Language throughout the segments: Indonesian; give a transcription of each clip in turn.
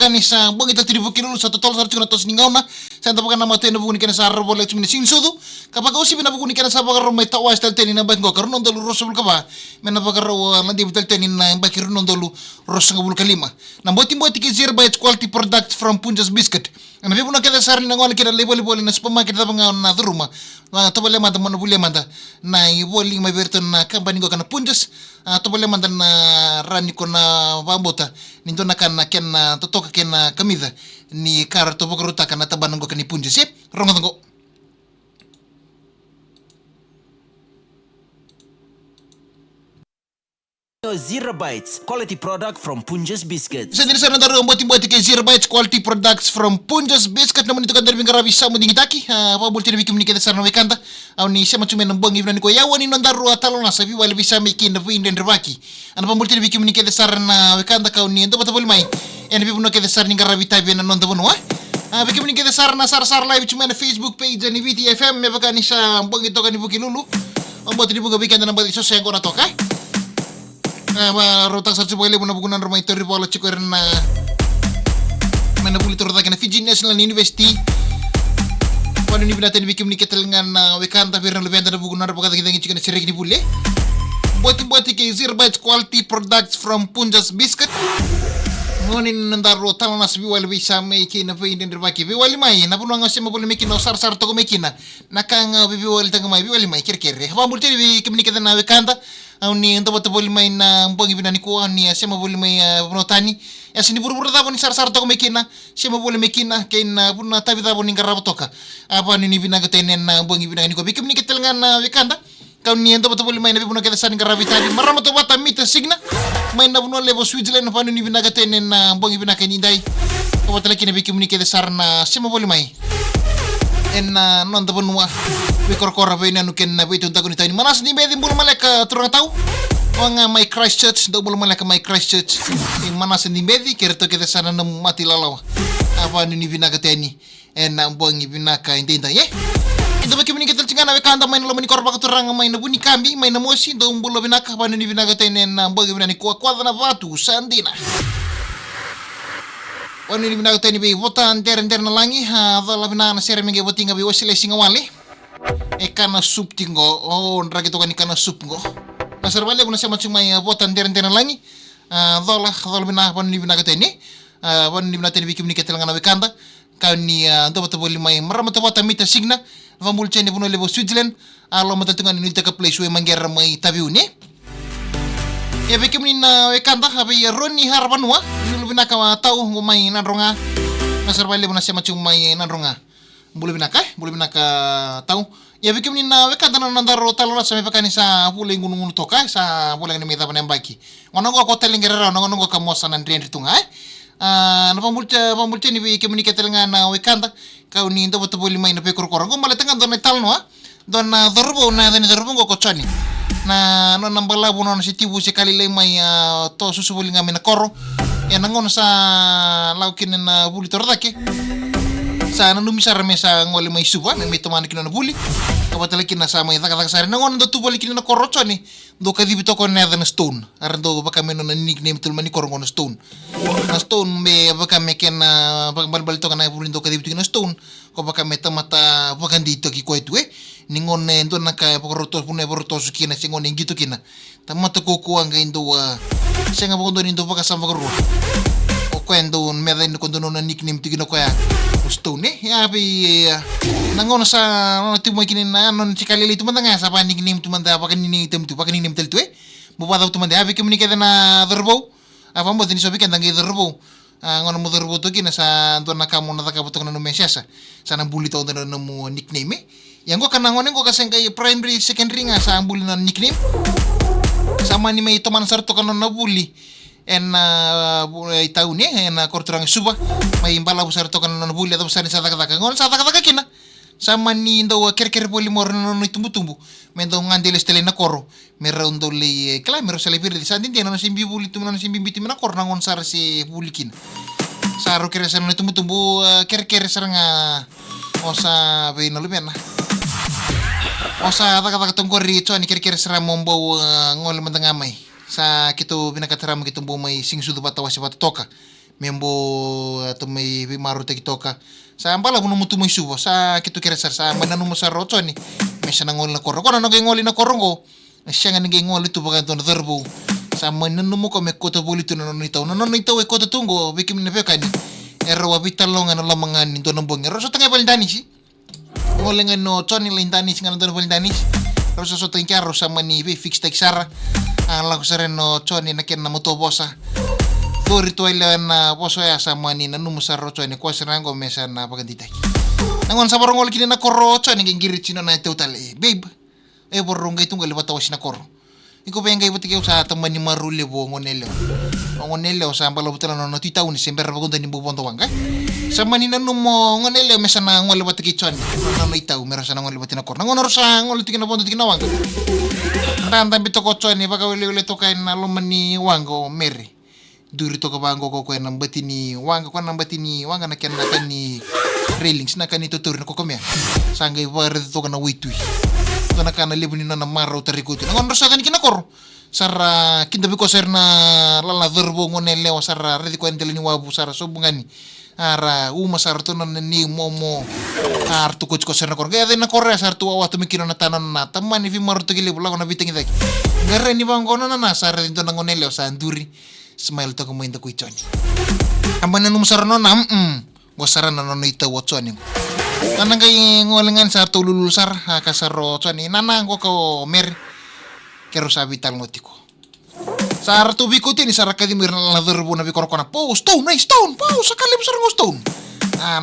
Kanisa bang ita tiri bukilu sa total sa chuna tos ningauna sa tapakan nama tena bukuni kana sa arbole chumini sinsudu kapag usi bina bukuni kana sa bakar may tawa stel teni na bango karunon dolu rosul kaba mena bakar landi betal teni na bakir non dolu rosang bul kalima na boti ke zero by quality product from Punjas Biscuit na bibu na kada sar na ngol kida leboli boli na supermarket da banga na duruma na tobale mata mon bule mata na iboli may berton na company go kana Punjas tobale mata na rani ko na bambota nindo na kana ken totoka ken kamida ni kar to bokruta kana tabanang go kani Punjas yep rongo Zero Bites, quality product from Punjas Biscuits. Sa diri sa nadaro boti ke Zero Bites quality products from Punjas Biscuit naman ito kadar bingarabi sa muding itaki pabulti na bikim ni kita sa nawekanda au ni sema tume nambang ibna ni ko yawa ni nandaro atalo na sabi wala bisa making na vinden rebaki ana pabulti na bikim ni kita sa nawekanda kau ni ndo batabul mai ene bibu no kita sa ni garabi tabi na nonda bono bikim ni kita sa na sar live tume na Facebook page ni VTFM me baka ni sa bang ito kan ibuki lulu ambot ni buga bikan na bali so sa ko na to kay rotang sarci boleh muna bukunan rumah itu ribu ala cikoran na mana boleh turut lagi na Fiji National University pada ni binatang bikin ni ketelengan wekan tapi orang lebih antara bukunan rumah kata kita ngicikan serik ni boleh buat ke Zero Bites quality products from Punjas Biscuit ngonin nandaro talo na sabi wala bisa maiki na pwede din rebaki wali mai na puno ngasi mo boleh maiki no sar to ko maiki na nakang bibi wali tanga mai wali mai kirkere ha multi bi kimni kita na wekanda au ni ndo boto boleh mai na mbangi binani ko ni sema boleh mai bonotani ya sini buru-buru tabo ni sar to ko maiki na sema boleh maiki na kain puno tabi tabo ni garabo toka apa ni binaga tenen na mbangi binani ko bikim ni kita na wekanda kau ni ndo boto boleh mai na bibuno kita san garabi tadi maramo to bata mita signa may nabuno lebo Switzerland na paano ni binagaten na bang ibinaka ni Inday kapatala kinabikim ni kede sar na sima boli may en non da bonwa we korkora ve na nuken na bitu tago ni tani manas ni medin bulu malaka turang tau wanga my Christchurch do bulu malaka my Christchurch in manas ni medi kerto kede sar na mati lalawa apa ni binagaten ni en bang ibinaka Inday ito ba kimini kita cingana we kanda main lo mani korba katurang main na buni kambi main na mosi do umbulo binaka pa ni binaga tenen na mbagi binani kuwa na batu sandina wani ni binaga teni be vota enter na langi ha dala binana sere menge botinga be wasile singa wale kana sup tingo ndra gitu kan kana sup ngo nasar wale kuna sama cuma ya vota enter na langi dala binana pa ni binaga teni wani ni binaga teni be kimini kita langana we kanda kani ndo bata boli mai maramata bata mita signa vamul chene buno lebo Switzerland alo matatungan ni taka place we mangera mai tabiuni ya bekim ni na we kanda habe roni harbanwa ni binaka tau ngomai nanronga nasar bale buna sema chumai nanronga bulu binaka tau ya bekim ni na we kanda nandaro talora sa mepakani sa bule ngunung toka sa bule ni meta panembaki ngonongo ko telingera ngonongo kamosa nan ritunga na pamulcha ni kemuni ketelengan na wekanda kau ni ndo boto boli mai na pekor korong ko malatengan don talno don dorbo na den dorbo ko kochani na no nambala bono na sitibu sekali le mai to susu boli ngame na korro ya nangon sa laukin na buli tordake sa nanu misar mesa ngoli mai suba me tomani kino na buli kabatala kina sa mai taka sare nangon do tu boli kino na korro chani do kadibi to ko na den stone arndo baka meno na nickname tul mani korong na stone na stone be baka meken bal to kana buli do kadibi na stone ko baka meta mata baka dito ki ko itu ningon ndo na ka pokrotos pune bortos kina singon ngito kina tamata ko ko ang indo senga bondo nindo baka sa magro o kwendo meda indo kondo na nickname tigino ko ya stone ya bi nangon sa no timo kini na non sikali itu manda nga sa pa nickname tu manda baka ni tem tu baka ni nem tel tu bubada tu manda abi kemuni kada na dorbo apa mo dini sobi kan dangi dorbo ngono mo dorbo to kina sa ndo na kamo na taka botok na no mesiasa sa na buli to na mo nickname yang gua kana ngonen gua kaseng kay primary secondary nga sa buli na nickname sama ni may teman sarto kana na buli en itaw ni en korturang suba may imbala busar to kana na buli atau sa ni sa taka ngon sa taka kina sama ni ndo ker boli mor no tumbu mendo ngandele stele na koro merondo le kala mero sale pirdi sa din no simbi buli tum no simbi biti na kor nangon sar si bulikin saro kere sa no tumbu ker saranga osa be no lumena osa taka tongkori cho ni ker sara mombo ngol mendengamai sa kito binakatara mo kito may sing sudu batawa si batoka membo atau may maru te kitoka sa ambala buno mutu may subo sa kitu kira sa mananu mo sa roto ni may siya nangol na koro kono ngoli na korongo siya nga ngoli tu baga to derbo sa mananu mo ko me kota bolito no nitaw e kota tungo bikim na pekani ero wabitalong ano lamangan nito ng bong ero so tangay balindani si ngoli nga no toni lindani singa no balindani ero so tangay karo sa mani fix tek sara ala ko sareno toni na ken na motobosa ritual na poso ya sama ni nanu musarrocho ni kwa sirango mesa na pagandita nangon sa barong wala kini na korrocho ni gingiri chino na total babe borong gay tunggal bata was na korro iko pa ngay butike sa teman ni marule bo ngonelo sa ambala butala no titaw ni sember bagunda ni bubonto wanga sama ni nanu mo ngonelo mesa na ngol batike chon no itaw mero sa ngol batina korro nangon sa ngol tikina bondo tikina wanga randa bitoko chon ni baga wele to kay na lumani wango mere duri to kabango ko ng batini wanga na ken na kani railings na kani tutur na ko komya sangay war to kana witui to na kana libuni na maro tarikuti ngon rosa kani kinakor sara kinda biko ser na lala verbo ngonele wa sara redi ko endele ni wabu sara so bungani ara uma sara to na ni momo ar to ko ser na kor ga na korre sar to wa to mikino na tanan na tamani vi maro to gile bula ko na bitingi dak ngare ni bango na sara to na ngonele sa nduri smile to kumain to kuichon amban nanu sarano na wasara na no ita watchoni tanang kay ngolengan sa tulul sar kasaro choni nanang ko mer kero sabi tal ngotiko sar to bikuti ni sar kadimir na verbo na bikor kona po stone sakali besar stone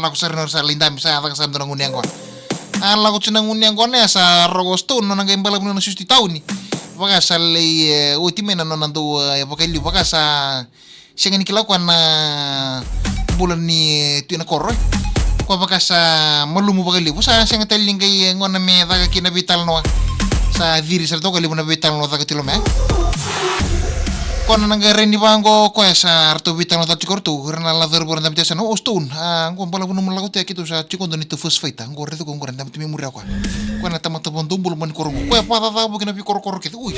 laku sar no sa lindam sa ata kasam nang uniang ko laku chinang uniang ko na sa rogo stone nang kay balak no susti tauni baka sa lay ultime na nando baka liu baka sa siya nga nikilaw na bulan ni tuyo na koro kwa baka sa malumo baka liu sa siya nga taling kay ngona me daga kinabital no sa diri sa to kalibo na bital no daga tilome kono nang reni bango ko sa arto bital no tachikor tu rena la verbo na biasa no ostun ngom bala bunu mulago te kitu sa chikon do ni to first fight ngor reto ngor ndam timi mura ko na tama to bon dumbul man korongo ko pa ta bu kina bi kor kitu uy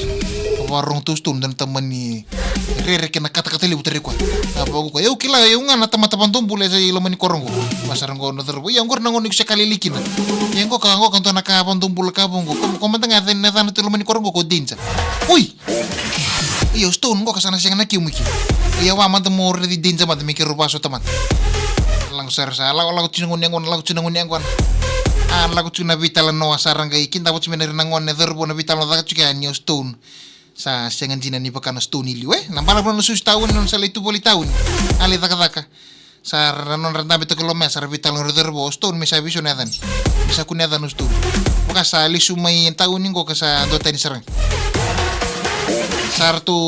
warong to stun dan teman ni rere kena kata-kata libu teri ko apa ko eu kila eu ngana tama to bon dumbul sa ilo man korongo masar ngo no terbo yang ngor nangon sekali likina yang ko kango kanto na ka bon dumbul ka bongo ko mantang aten na tan to man korongo ko dinsa uy iyo stone ko kasana siya na kiumiki iya wa man mo re di dinsa man mikir rupa so teman lang sar sa lagu cinangun yang lagu cuna vital no sarang kay kinta bot simenir nangon ne verbo na vital no daga chuka ni stone sa siangan jina ni pakana stone liwe nambala no sus taun non sa itu boli taun ali taka sa non randa beto kilome sa vital no verbo stone misa vision nadan bisa kunadan no stone maka sa lisu may taun ningo ka sa dota ni sarang sartu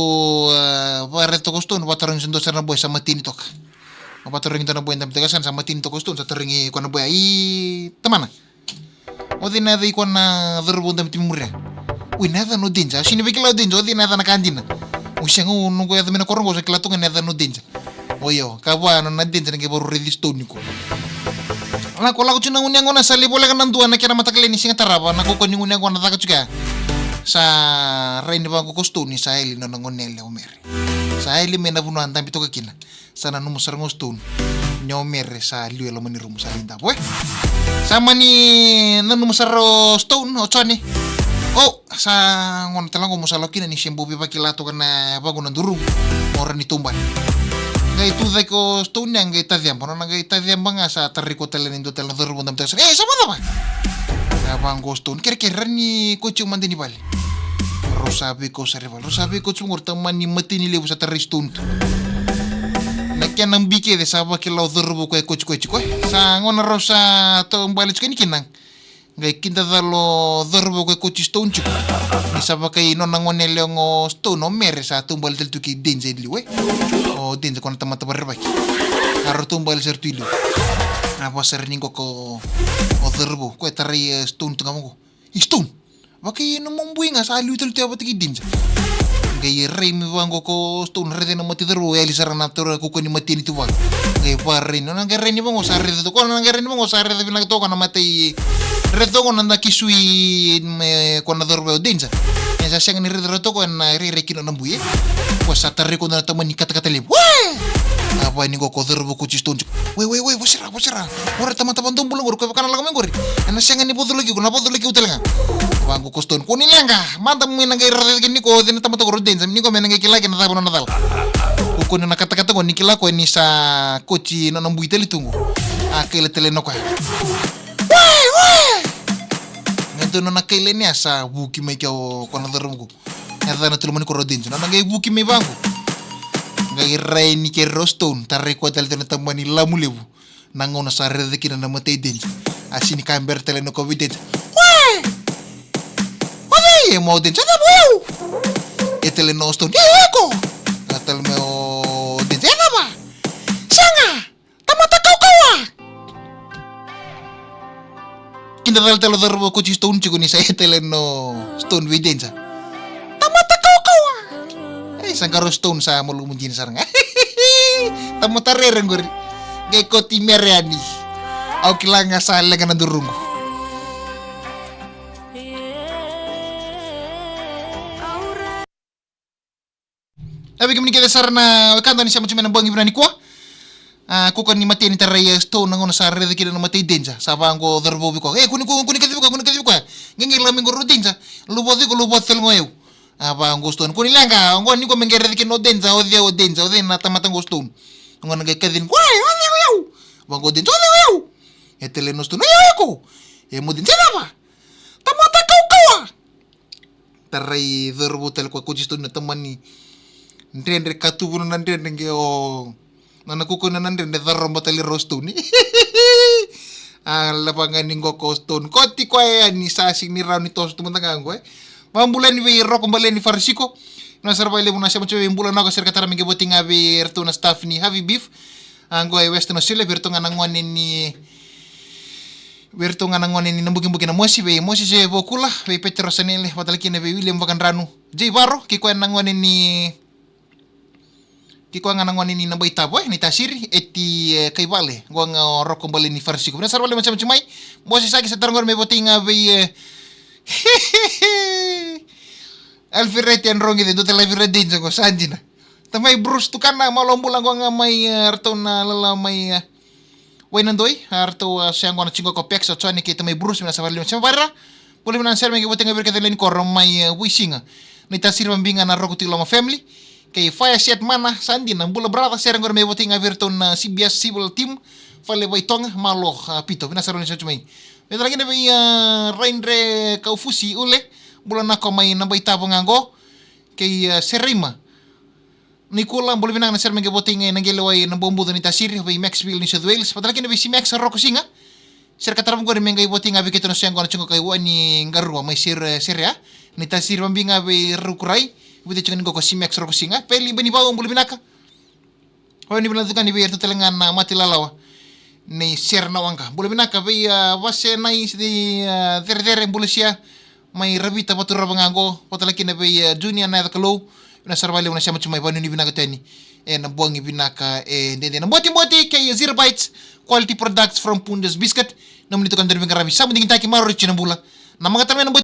pareto kostun pataron sindo sarna boy sa matini tok pataron to na boy ndam tegasan sa matini to kostun sa teringi ko na boy ai tamana odi na dei ko na verbo ndam timurya uy nada no dinja sini bikila dinja odi nada na kandina usiangu nungo ya mina korongo sa kilatunga nada no dinja oyo kawa no na dinja nge boru redistoni ko ala ko la ko tunang unyang na sali bola kanan duan na kira matakle ni singa taraba na ko ko unyang na taka juga sa rein ba ko kostuni sa eli no ngonele omere sa eli mena buno antam pito kina sana no musar ngostun nyomere sa liwelo mani rumu sa linda boy sama ni nanu musar stone o chani sa ngon talang ko musalo kina ni sembo bi pakilato kana bago nanduru ora ni tumban ngai tu dai ko stone yang ngai tadiam pono ngai tadiam banga sa tariko telen indo telen duru bundam tes sama apa abang gostun kira-kira ni kucu mandi ni bali rosabi ko cumur teman ni mati ni lebu sa teristun nakya nang bike de saba kilau dhurbu ko kucu sa ngona rosa to bali ni kinang ngai kinta dalo dhurbu ko kucu stone chuk ni saba kai non ngone leongo stone o mere sa tumbal tel tuki denze liwe o denze kon tamata barbaki aro tumbal sertuilu apa sering ko o dhurbu ko tari stone tu ngamu stone Baki no mombuing sa alu tel tiaba tiki dinja. Gai rei mi wango ko stone rede na mati deru eli sarana tora ko ni mati ni tuwa. Gai parri no nang rei ni bango sa rede to ko nang rei ni bango sa rede bina to ko na mati rede ko nanda kisui me ko na dorbe dinja. Esa senga ni rede to ko na rei kino na buye. Ko sa tarre ko na tamani kata-kata le. Wah! Apa ini kok terbu kucis tunjuk. Weh, bosira. Ora teman-teman tumbul ngor ko kana lagu menggori. Ana sengan ni bodo lagi, kuna bodo lagi utel nga. Bangku koston ko nilanga. Manta mo nang irre gini ko din tamata ko rodin. Ni ko menang kila kina tapo nadal. Ko na kata-kata ko nikila ko ni sa kochi no nambu iteli tungu. Akele tele no ko. Weh. Ngento no nakele ni asa buki me ko na darumgo. Ngata na tulumani ko rodin. Na ngay buki me bangku. Ngay ray ni ke roston tarre ko tal tele tamani lamulebu. Nangona sa rede kina na matay din. Asini kamber tele no covid. Mau din sa tabu. Etele no stone. Eko. Katal me o din sa ba. Sanga. Tamata kau. Kinda dal telo darbo ko stone chigo ni sa etele no stone widensa. Tamata kau. Sangkaro stone sa mulu munjin sarang. Tamata rereng gori. Gay koti meriani. Au kilanga sa lengan durungu. Tapi kami kita sarana kanto ni siya macam mana bangi berani kuah. Aku kan ni mati ni tarai stone nangon sa rede kira na mati denja. Sabang ko darbo biko. Kuni kati biko. Ngengi lamin ko denja. Lubot tel ngoyo. Abang ko stone. Kuni langka. Ngon ni ko mengere kino denja. Odia na tamatang ko stone. Ngon ngai kadin. Wai, odia. Bang ko denja odia. Etele no stone. Odia ko. Mo denja apa? Tamata kau. Tarai darbo tel ko stone na tamani. Ndrendre katubuno na ndrendre ngeo nanakuko na ndrendre daromba tali rostoni. Lapangan ningo koston koti ko ni sasing ni raw ni tos tumantangan ko mambulan ni roko mbalen ni farsiko na sarbaile muna siya mo bulan ako sir katara mingi boting abi erto na staff ni heavy beef anggo ay western Australia berto nga nangwanin ni nambugin-bugin na mosi je bokula be Petro Sanele patalaki na be William Vacanrano J Barro kiko nangwanin ni Kiko nga nangwan ni nambay taboy ni tasiri eti kay vale ngwang roko bali ni farsiko na sarwale macam-macam ay bosi sagi sa tarangor may boting be Alfireti an rongi do tela Alfireti din ko sanjina tamay Bruce tukan na malombulang ko nga may arto na lalamay way nandoy arto siyang ko na chingo ko pek so chani kita may Bruce na sarwale macam para puli man ser may boting abir katelin ko may wisinga ni tasiri mambinga na roko tilo family kay fire set mana sandi nang bula brata serang gor may boting averton na CBS civil team fale bay tong malo pito pinasaro ni chumay ito lagi na bay rendre kaufusi ule bula na ko may nambay tabo ngango kay serima Nicola bula binang na ser may boting nanggilaway ng bombudo ni Tasir bay Maxville ni South Wales padalaki na bay si Max Roko singa sir katarang gor may boting abi kito no siyang ko na chungo kay wani garwa may sir ya ni Tasir mambinga bay rukuray Bude chungan ko si Max Roko singa peli bani bawang bulu binaka. Hoy ni bilantukan ni berto telengan na mati lalawa. Ni share na wangka. Bulu binaka be wase nai di ter bulu sia mai rabita batu rabangango potalaki na be junior na kalo na sarvale na siya macam mai banu ni binaka tani. Na buang binaka ndende na boti kay 0 bites quality products from Punjas Biscuit. Namun itu kan dari Bengkarabi. Sama dingin taki marori cina bula. Na mga tamen